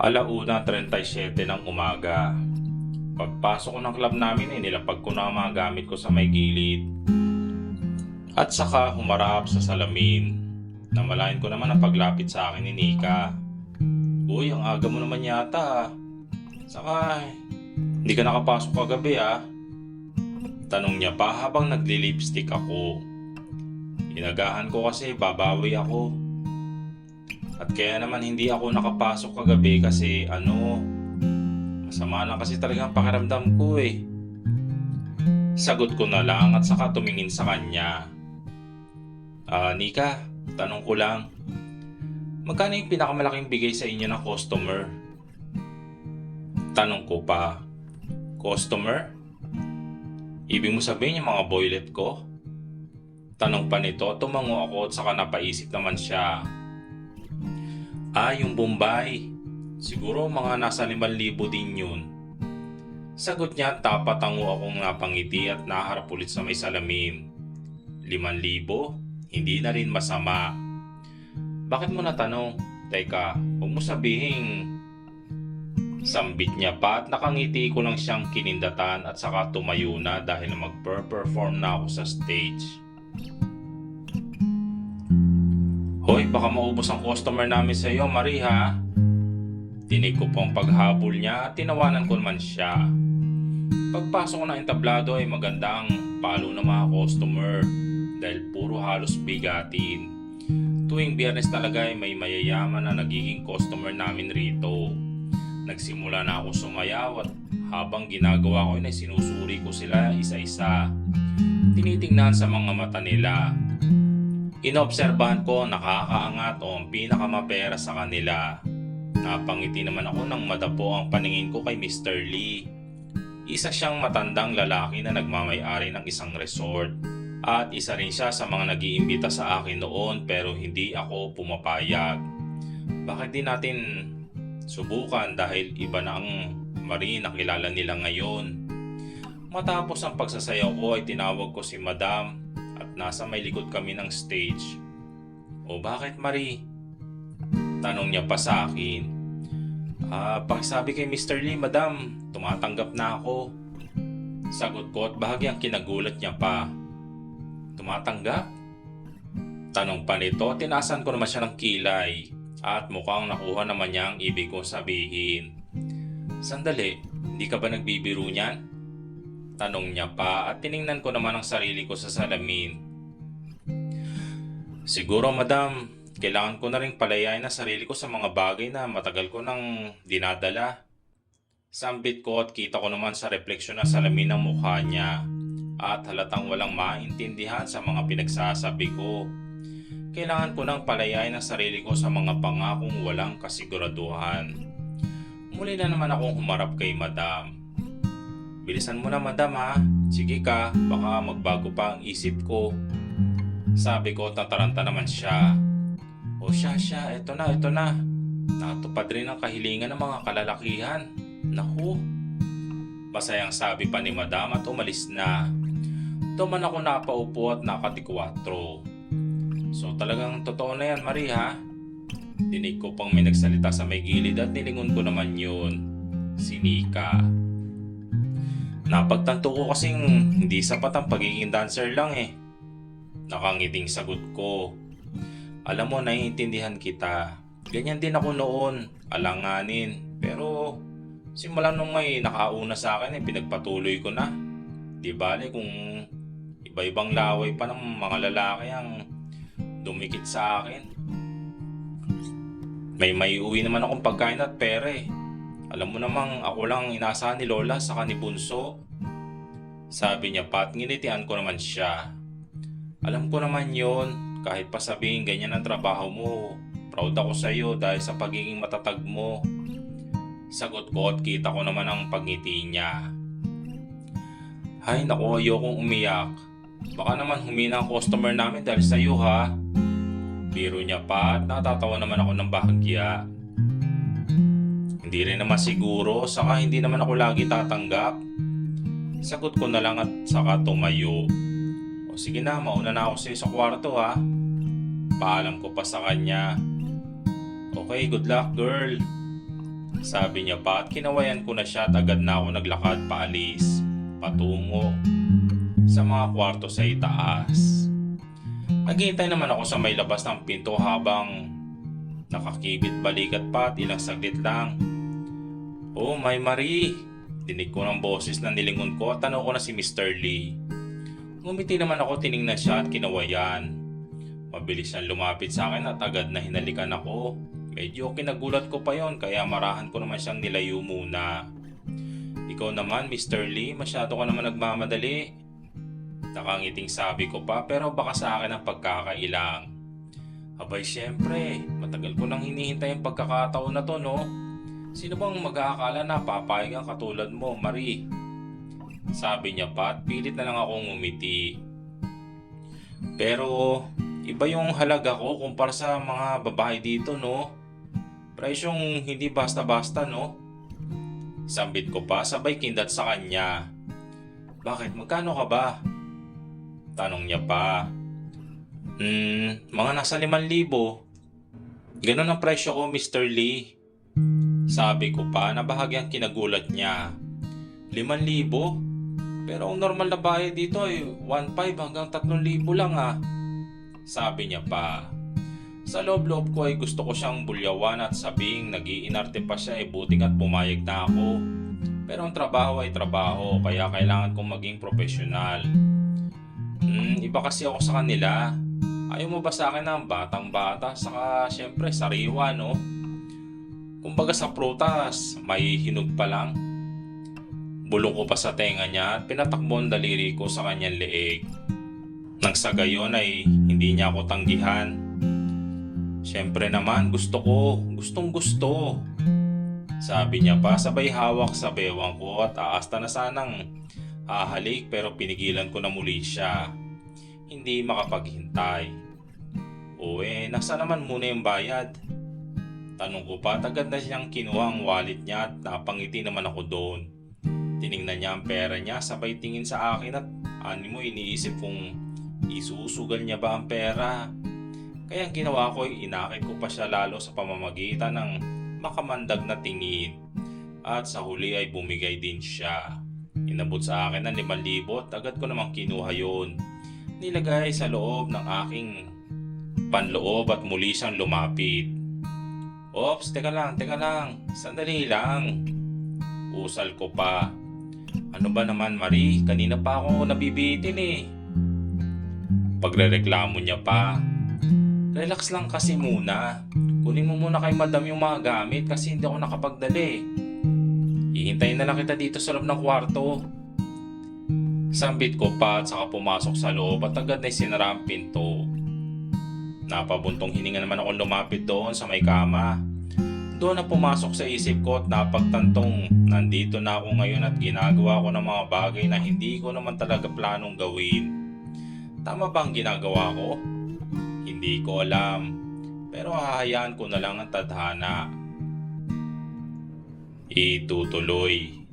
1:37 ng umaga. Pagpasok ko ng club namin nilapag ko na ang mga gamit ko sa may gilid. At saka humarap sa salamin. Namalayan ko naman ang paglapit sa akin ni Nika. Uy, ang aga mo naman yata ah. Saka, hindi ka nakapasok kagabi ah. Tanong niya pa habang nagli-lipstick ako. Inagahan ko kasi babawi ako. At kaya naman hindi ako nakapasok kagabi kasi masama na kasi talagang pakiramdam ko eh. Sagot ko na lang at saka tumingin sa kanya. Nika, tanong ko lang. Magkano yung pinakamalaking bigay sa inyo ng customer? Tanong ko pa. Customer? Ibig mo sabihin yung mga boylet ko? Tanong pa nito, tumango ako at saka napaisip naman siya. Yung Bombay. Siguro mga nasa 5,000 din yun. Sagot niya, tapatango akong napangiti at naharap ulit sa may salamin. 5,000? Hindi na rin masama. Bakit mo natanong? Teka, huwag mo sabihin. Sambit niya pa at nakangiti ko lang siyang kinindatan at saka tumayo na dahil mag-perform na ako sa stage. Hoy, baka maubos ang customer namin sa iyo, Marie ha? Tinig ko pong paghabol niya at tinawanan ko naman siya. Pagpasok ko ng entablado ay magandang palo ng mga customer dahil puro halos bigatin. Tuwing Biyernes talaga ay may mayayaman na nagiging customer namin rito. Nagsimula na ako sumayaw at habang ginagawa ko ay sinusuri ko sila isa-isa. Tinitingnan sa mga mata nila. Inobserbahan ko nakakaangat o ang pinakamapera sa kanila. Napangiti naman ako nang madapo ang paningin ko kay Mr. Lee. Isa siyang matandang lalaki na nagmamay-ari ng isang resort. At isa rin siya sa mga nag-iimbita sa akin noon pero hindi ako pumapayag. Bakit di natin subukan dahil iba na ang Marie na kilala nila ngayon. Matapos ang pagsasayaw ko ay tinawag ko si Madam at nasa may likod kami ng stage. O bakit Marie? Tanong niya pa sa akin. Pakisabi kay Mr. Lee, Madam, tumatanggap na ako. Sagot ko at bahagyang kinagulat niya pa. Tumatanggap? Tanong pa nito, tinasan ko naman siya ng kilay at mukhang nakuha naman niya ang ibig kong sabihin. Sandali, hindi ka ba nagbibiro niyan? Tanong niya pa at tiningnan ko naman ang sarili ko sa salamin. Siguro Madam, kailangan ko na rin palayain ang sarili ko sa mga bagay na matagal ko nang dinadala. Sambit ko at kita ko naman sa refleksyon ng salamin ng mukha niya at halatang walang maintindihan sa mga pinagsasabi ko. Kailangan ko nang palayain ang sarili ko sa mga pangakong walang kasiguraduhan. Muli na naman akong humarap kay Madam. Bilisan mo na Madam ha, sige ka, baka magbago pa ang isip ko. Sabi ko, tataranta naman siya. O siya, eto na. Natupad rin ang kahilingan ng mga kalalakihan. Naku. Masayang sabi pa ni Madam at umalis na. Tuman ako napaupo at nakatikwatro. So talagang totoo na yan Marie ha? Dinig ko pang may nagsalita sa may gilid at nilingon ko naman yun. Si Nika. Napagtanto ko kasing hindi sapat ang pagiging dancer lang eh. Nakangiting sagot ko. Alam mo, naiintindihan kita. Ganyan din ako noon, alanganin. Pero simula nung may nakauna sa akin pinagpatuloy ko na. Di bale kung iba-ibang laway pa ng mga lalaki ang dumikit sa akin. May uwi naman akong pagkain at pera eh. Alam mo namang ako lang inaasahan ni Lola sa ni Bunso. Sabi niya pa at nginitian ko naman siya. Alam ko naman yon, kahit pa sabihin ganyan ang trabaho mo. Proud ako sa iyo dahil sa pagiging matatag mo. Sagot ko at kita ko naman ang pagngiti niya. Hay naku, ayokong umiyak. Baka naman humina ang customer namin dahil sa iyo ha. Biro niya pa at natatawa naman ako ng bahagya. Hindi rin naman siguro, saka hindi naman ako lagi tatanggap. Sagot ko na lang at saka tumayo. O sige na, mauna na ako sa kwarto ha. Paalam ko pa sa kanya. Okay, good luck girl. Sabi niya pa at kinawayan ko na siya at agad na ako naglakad paalis, patungo sa mga kwarto sa itaas. Naghihintay naman ako sa may labas ng pinto habang nakakibit balikat pa at ilang saglit lang. "Oh, my Marie!" Dinig ko ng boses na nilingon ko at tanong ko na si Mr. Lee. Ngumiti naman ako, tiningnan siya at kinawayan. Mabilis siyang lumapit sa akin at agad na hinalikan ako. Medyo kinagulat ko pa yon kaya marahan ko naman siyang nilayo muna. "Ikaw naman, Mr. Lee, masyado ka naman nagmamadali." Nakangiting sabi ko pa pero baka sa akin ang pagkakailang. Abay syempre, matagal ko nang hinihintay ang pagkakataon na to, no? Sino bang mag-aakala na papayag ang katulad mo, Marie? Sabi niya pa at pilit na lang akong ngumiti. Pero iba yung halaga ko kumpara sa mga babae dito, no? Presyong hindi basta-basta, no? Sambit ko pa sabay kindat sa kanya. "Bakit? Magkano ka ba?" Tanong niya pa. Mga nasa 5,000. Ganun ang presyo ko, Mr. Lee." Sabi ko pa na bahagyang kinagulat niya. 5,000? Pero ang normal na bayad dito ay 1,500 hanggang 3,000 lang ah. Sabi niya pa. Sa loob-loob ko ay gusto ko siyang bulyawan at sabing nag-iinarte pa siya buting at pumayag na ako. Pero ang trabaho ay trabaho kaya kailangan kong maging profesional. Iba kasi ako sa kanila. Ayaw mo ba sa akin ng batang-bata saka syempre sariwa, no? Kumbaga sa prutas, may hinog pa lang. Bulong ko pa sa tenga niya at pinatakbo ang daliri ko sa kanyang leeg. Nang sa gayon ay hindi niya ako tanggihan. Syempre naman gustong gusto. Sabi niya pa sabay hawak sa bewang ko at aasta na sanang hahalik pero pinigilan ko na muli siya. Hindi makapaghintay. Nasa naman muna yung bayad? Tanong ko pa at agad na siyang kinuha ang wallet niya at napangiti naman ako doon. Tiningnan niya ang pera niya sabay tingin sa akin at animo iniisip kung isusugal niya ba ang pera. Kaya ang ginawa ko ay inakit ko pa siya lalo sa pamamagitan ng makamandag na tingin. At sa huli ay bumigay din siya. Inabot sa akin ng 5,000 at agad ko namang kinuha yun. Nilagay sa loob ng aking panloob at muli siyang lumapit. Ops, teka lang, sandali lang. Usal ko pa. Ano ba naman, Marie? Kanina pa ako nabibitin eh. Pagrereklamo niya pa. Relax lang kasi muna. Kunin mo muna kay madam yung mga gamit kasi hindi ako nakapagdali. Hihintayin na lang kita dito sa loob ng kwarto. Sambit ko pa at saka pumasok sa loob at agad na sinara ang pinto. Napabuntong hininga naman ako lumapit doon sa may kama. Doon na pumasok sa isip ko at napagtantong nandito na ako ngayon at ginagawa ko ng mga bagay na hindi ko naman talaga planong gawin. Tama ba ang ginagawa ko? Hindi ko alam. Pero hahayaan ko na lang ang tadhana. Itutuloy.